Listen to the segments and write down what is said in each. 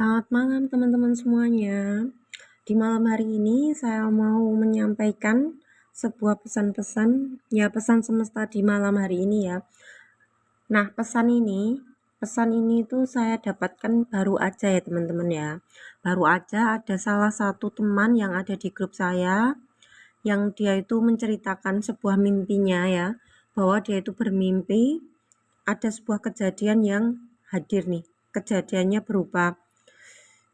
Selamat malam teman-teman semuanya. Di malam hari ini saya mau menyampaikan sebuah pesan-pesan, ya pesan semesta di malam hari ini ya. Nah, pesan ini tuh saya dapatkan baru aja ya teman-teman ya. Baru aja ada salah satu teman yang ada di grup saya, yang dia itu menceritakan sebuah mimpinya ya, bahwa dia itu bermimpi ada sebuah kejadian yang hadir nih. Kejadiannya berupa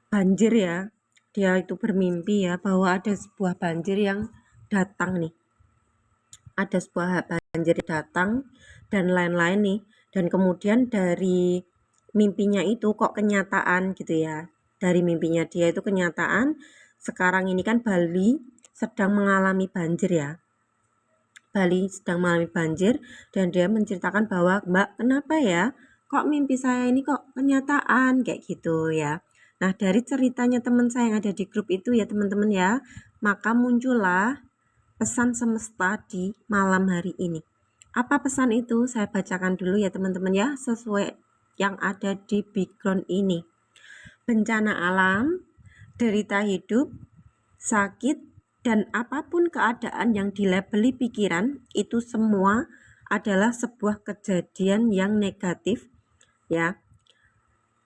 banjir ya. Dia itu bermimpi ya bahwa ada sebuah banjir yang datang nih. Ada sebuah banjir datang dan lain-lain nih. Dan kemudian dari mimpinya itu kok kenyataan gitu ya. Dari mimpinya dia itu kenyataan. Sekarang ini kan Bali sedang mengalami banjir ya. Bali sedang mengalami banjir dan dia menceritakan bahwa Mbak kenapa ya kok mimpi saya ini kok kenyataan kayak gitu ya. Nah, dari ceritanya teman saya yang ada di grup itu ya teman-teman ya, maka muncullah pesan semesta di malam hari ini. Apa pesan itu? Saya bacakan dulu ya teman-teman ya, sesuai yang ada di background ini. Bencana alam, derita hidup, sakit, dan apapun keadaan yang dilabeli pikiran, itu semua adalah sebuah kejadian yang negatif ya.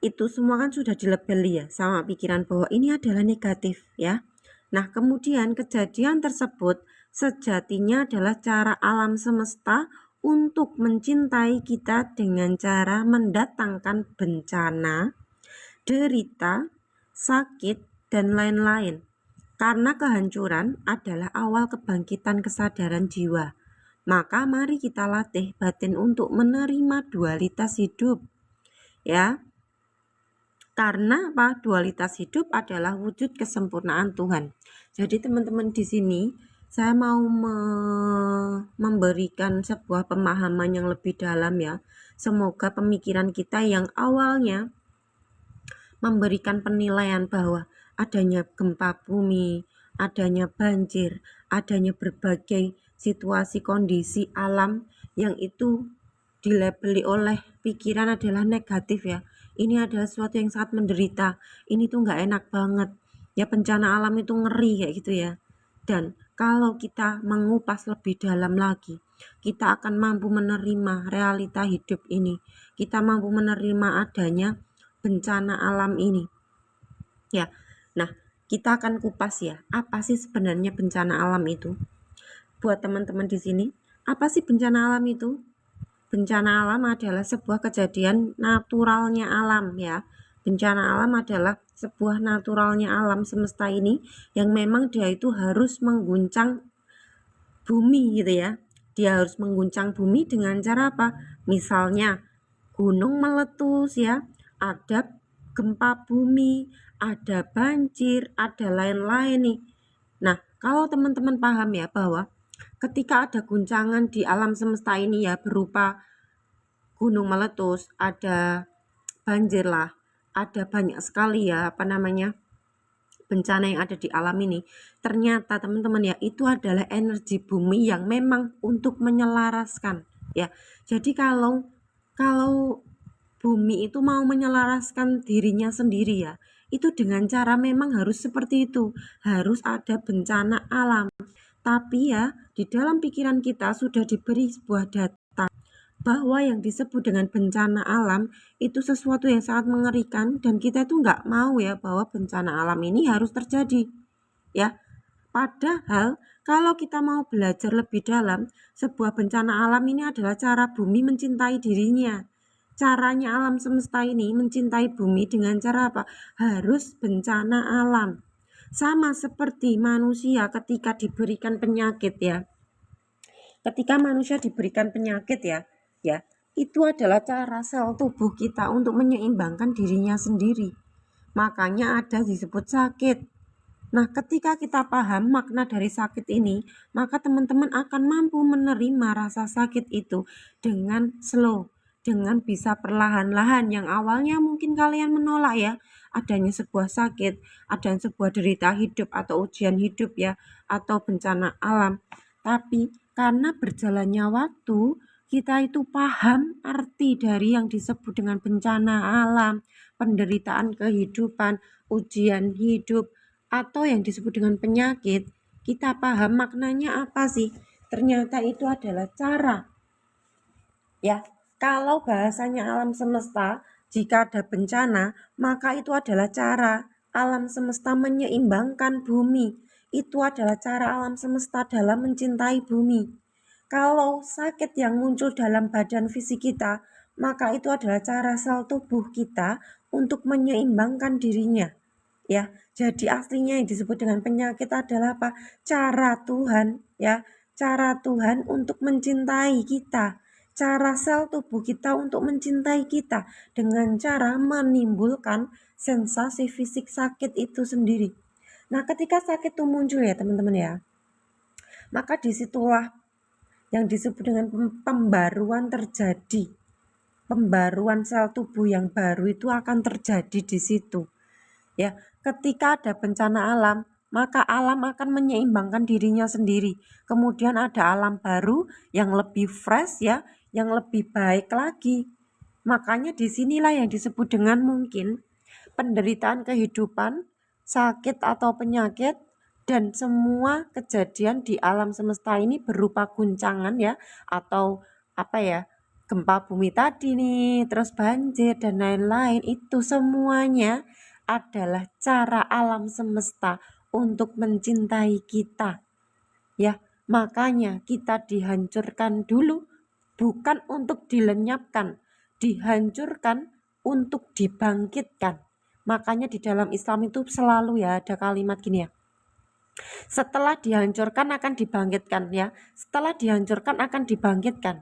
Itu semua kan sudah dilabeli ya sama pikiran bahwa ini adalah negatif ya. Nah, kemudian kejadian tersebut sejatinya adalah cara alam semesta untuk mencintai kita dengan cara mendatangkan bencana, derita, sakit, dan lain-lain. Karena kehancuran adalah awal kebangkitan kesadaran jiwa. Maka mari kita latih batin untuk menerima dualitas hidup. Ya, karena apa? Dualitas hidup adalah wujud kesempurnaan Tuhan. Jadi teman-teman di sini saya mau memberikan sebuah pemahaman yang lebih dalam ya. Semoga pemikiran kita yang awalnya memberikan penilaian bahwa adanya gempa bumi, adanya banjir, adanya berbagai situasi kondisi alam yang itu dilabeli oleh pikiran adalah negatif ya. Ini adalah sesuatu yang sangat menderita. Ini tuh nggak enak banget. Ya bencana alam itu ngeri kayak gitu ya. Dan kalau kita mengupas lebih dalam lagi, kita akan mampu menerima realita hidup ini. Kita mampu menerima adanya bencana alam ini. Ya. Nah, kita akan kupas ya. Apa sih sebenarnya bencana alam itu? Buat teman-teman di sini, apa sih bencana alam itu? Bencana alam adalah sebuah kejadian naturalnya alam ya. Bencana alam adalah sebuah naturalnya alam semesta ini yang memang dia itu harus mengguncang bumi gitu ya. Dia harus mengguncang bumi dengan cara apa? Misalnya gunung meletus ya, ada gempa bumi, ada banjir, ada lain-lain nih. Nah, kalau teman-teman paham ya bahwa ketika ada guncangan di alam semesta ini ya berupa gunung meletus, ada banjir lah, ada banyak sekali ya bencana yang ada di alam ini. Ternyata teman-teman ya itu adalah energi bumi yang memang untuk menyelaraskan ya. Jadi kalau bumi itu mau menyelaraskan dirinya sendiri ya, itu dengan cara memang harus seperti itu, harus ada bencana alam. Tapi ya di dalam pikiran kita sudah diberi sebuah data bahwa yang disebut dengan bencana alam itu sesuatu yang sangat mengerikan dan kita itu nggak mau ya bahwa bencana alam ini harus terjadi ya. Padahal kalau kita mau belajar lebih dalam, sebuah bencana alam ini adalah cara bumi mencintai dirinya. Caranya alam semesta ini mencintai bumi dengan cara apa? Harus bencana alam. Sama seperti manusia ketika diberikan penyakit ya. Ketika manusia diberikan penyakit ya, itu adalah cara sel tubuh kita untuk menyeimbangkan dirinya sendiri. Makanya ada disebut sakit. Nah, ketika kita paham makna dari sakit ini, maka teman-teman akan mampu menerima rasa sakit itu dengan slow, dengan bisa perlahan-lahan yang awalnya mungkin kalian menolak ya, adanya sebuah sakit, adanya sebuah derita hidup atau ujian hidup ya, atau bencana alam. Tapi karena berjalannya waktu, kita itu paham arti dari yang disebut dengan bencana alam, penderitaan kehidupan, ujian hidup, atau yang disebut dengan penyakit, kita paham maknanya apa sih? Ternyata itu adalah cara. Ya, kalau bahasanya alam semesta, jika ada bencana, maka itu adalah cara alam semesta menyeimbangkan bumi. Itu adalah cara alam semesta dalam mencintai bumi. Kalau sakit yang muncul dalam badan fisik kita, maka itu adalah cara sel tubuh kita untuk menyeimbangkan dirinya. Ya, jadi aslinya yang disebut dengan penyakit adalah apa? Cara Tuhan, ya, cara Tuhan untuk mencintai kita. Cara sel tubuh kita untuk mencintai kita dengan cara menimbulkan sensasi fisik sakit itu sendiri. Nah, ketika sakit itu muncul ya teman-teman ya, maka disitulah yang disebut dengan pembaruan terjadi. Pembaruan sel tubuh yang baru itu akan terjadi di situ. Ya, ketika ada bencana alam, maka alam akan menyeimbangkan dirinya sendiri. Kemudian ada alam baru yang lebih fresh ya, yang lebih baik lagi. Makanya disinilah yang disebut dengan mungkin penderitaan kehidupan, sakit atau penyakit, dan semua kejadian di alam semesta ini berupa guncangan ya, atau apa ya, gempa bumi tadi nih, terus banjir dan lain-lain, itu semuanya adalah cara alam semesta untuk mencintai kita. Ya, makanya kita dihancurkan dulu, bukan untuk dilenyapkan, dihancurkan untuk dibangkitkan. Makanya di dalam Islam itu selalu ya ada kalimat gini ya. Setelah dihancurkan akan dibangkitkan ya. Setelah dihancurkan akan dibangkitkan.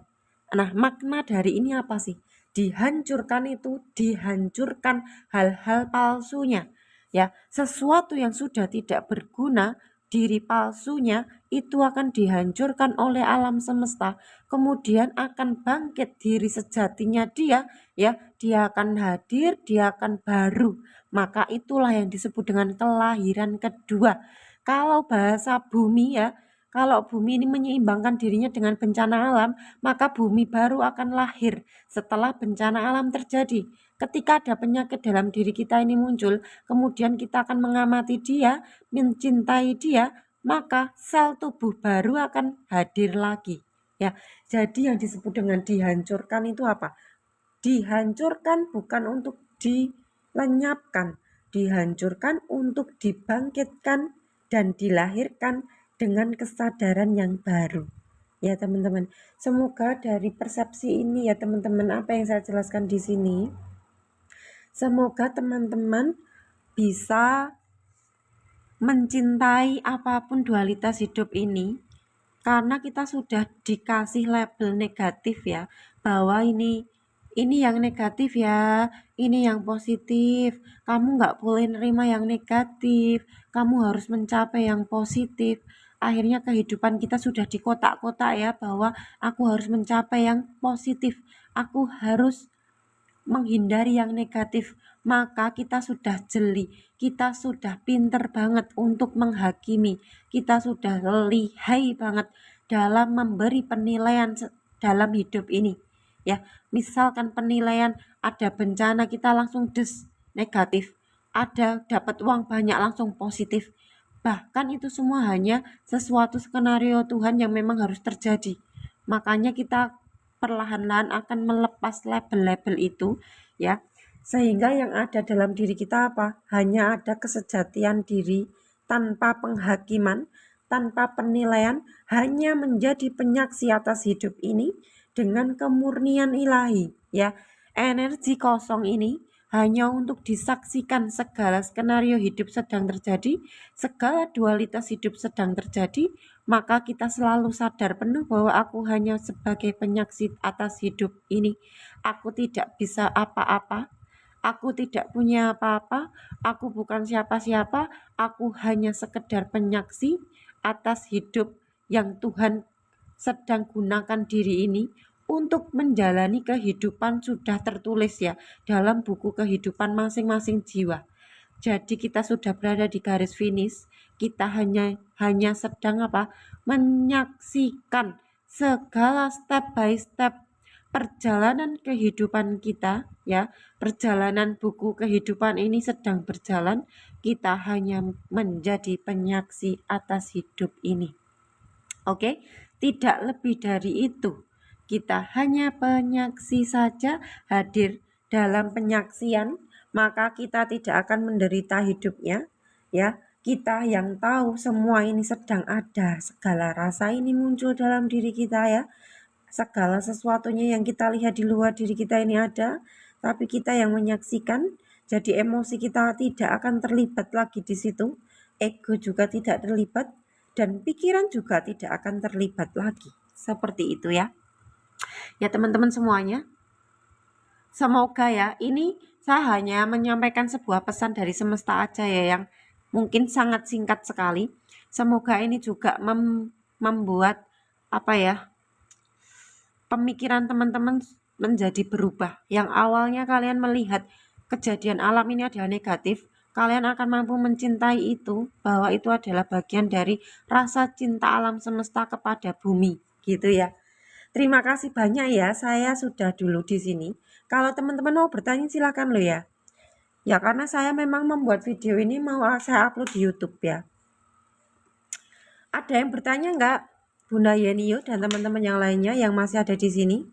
Nah, makna dari ini apa sih? Dihancurkan itu dihancurkan hal-hal palsunya. Ya, sesuatu yang sudah tidak berguna, diri palsunya itu akan dihancurkan oleh alam semesta, kemudian akan bangkit diri sejatinya dia, ya, dia akan hadir, dia akan baru. Maka itulah yang disebut dengan kelahiran kedua. Kalau bahasa bumi ya, kalau bumi ini menyeimbangkan dirinya dengan bencana alam, maka bumi baru akan lahir setelah bencana alam terjadi. Ketika ada penyakit dalam diri kita ini muncul, kemudian kita akan mengamati dia, mencintai dia, maka sel tubuh baru akan hadir lagi. Ya, jadi yang disebut dengan dihancurkan itu apa? Dihancurkan bukan untuk dilenyapkan, dihancurkan untuk dibangkitkan dan dilahirkan dengan kesadaran yang baru. Ya teman-teman, semoga dari persepsi ini ya teman-teman, apa yang saya jelaskan di sini, semoga teman-teman bisa mencintai apapun dualitas hidup ini, karena kita sudah dikasih label negatif ya, bahwa ini yang negatif ya, ini yang positif, kamu nggak boleh nerima yang negatif, kamu harus mencapai yang positif. Akhirnya kehidupan kita sudah di kotak-kotak ya, bahwa aku harus mencapai yang positif, aku harus menghindari yang negatif. Maka kita sudah jeli, kita sudah pinter banget untuk menghakimi, kita sudah lihai banget dalam memberi penilaian dalam hidup ini. Ya, misalkan penilaian ada bencana kita langsung negatif, ada dapat uang banyak langsung positif. Bahkan itu semua hanya sesuatu skenario Tuhan yang memang harus terjadi. Makanya kita perlahan-lahan akan melepas label-label itu ya, sehingga yang ada dalam diri kita apa? Hanya ada kesejatian diri tanpa penghakiman, tanpa penilaian, hanya menjadi penyaksi atas hidup ini dengan kemurnian ilahi ya. Energi kosong ini hanya untuk disaksikan segala skenario hidup sedang terjadi, segala dualitas hidup sedang terjadi, maka kita selalu sadar penuh bahwa aku hanya sebagai penyaksi atas hidup ini. Aku tidak bisa apa-apa, aku tidak punya apa-apa, aku bukan siapa-siapa, aku hanya sekedar penyaksi atas hidup yang Tuhan sedang gunakan diri ini untuk menjalani kehidupan sudah tertulis ya dalam buku kehidupan masing-masing jiwa. Jadi kita sudah berada di garis finish, kita hanya sedang menyaksikan segala step by step perjalanan kehidupan kita, ya, perjalanan buku kehidupan ini sedang berjalan, kita hanya menjadi penyaksi atas hidup ini. Oke, tidak lebih dari itu. Kita hanya penyaksi saja, hadir dalam penyaksian, maka kita tidak akan menderita hidupnya, ya. Kita yang tahu semua ini sedang ada, segala rasa ini muncul dalam diri kita, ya. Segala sesuatunya yang kita lihat di luar diri kita ini ada, tapi kita yang menyaksikan, jadi emosi kita tidak akan terlibat lagi di situ, ego juga tidak terlibat, dan pikiran juga tidak akan terlibat lagi. Seperti itu ya. Ya teman-teman semuanya, semoga ya, ini saya hanya menyampaikan sebuah pesan dari semesta aja ya, yang mungkin sangat singkat sekali. Semoga ini juga membuat pemikiran teman-teman menjadi berubah. Yang awalnya kalian melihat kejadian alam ini adalah negatif, kalian akan mampu mencintai itu, bahwa itu adalah bagian dari rasa cinta alam semesta kepada bumi, gitu ya. Terima kasih banyak ya, saya sudah dulu di sini. Kalau teman-teman mau bertanya silakan lo ya. Ya karena saya memang membuat video ini mau saya upload di YouTube ya. Ada yang bertanya nggak? Bunda Yenio dan teman-teman yang lainnya yang masih ada di sini.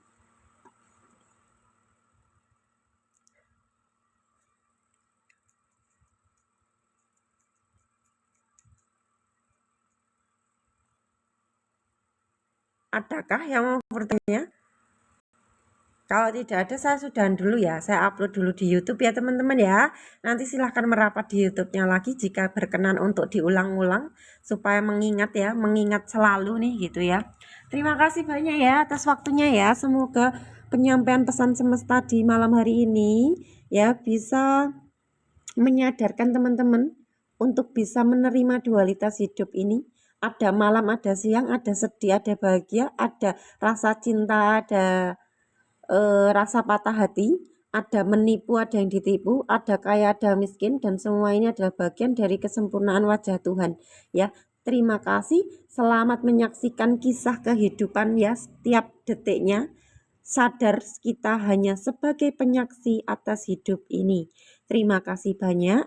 Adakah yang mau bertanya? Kalau tidak ada, saya sudahan dulu ya. Saya upload dulu di YouTube ya teman-teman ya. Nanti silahkan merapat di YouTube-nya lagi jika berkenan untuk diulang-ulang. Supaya mengingat ya, mengingat selalu nih gitu ya. Terima kasih banyak ya atas waktunya ya. Semoga penyampaian pesan semesta di malam hari ini ya bisa menyadarkan teman-teman untuk bisa menerima dualitas hidup ini. Ada malam, ada siang, ada sedih, ada bahagia, ada rasa cinta, ada rasa patah hati, ada menipu, ada yang ditipu, ada kaya, ada miskin, dan semua ini adalah bagian dari kesempurnaan wajah Tuhan. Ya, terima kasih. Selamat menyaksikan kisah kehidupan ya setiap detiknya. Sadar kita hanya sebagai penyaksi atas hidup ini. Terima kasih banyak.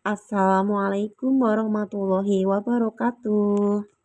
Assalamualaikum warahmatullahi wabarakatuh.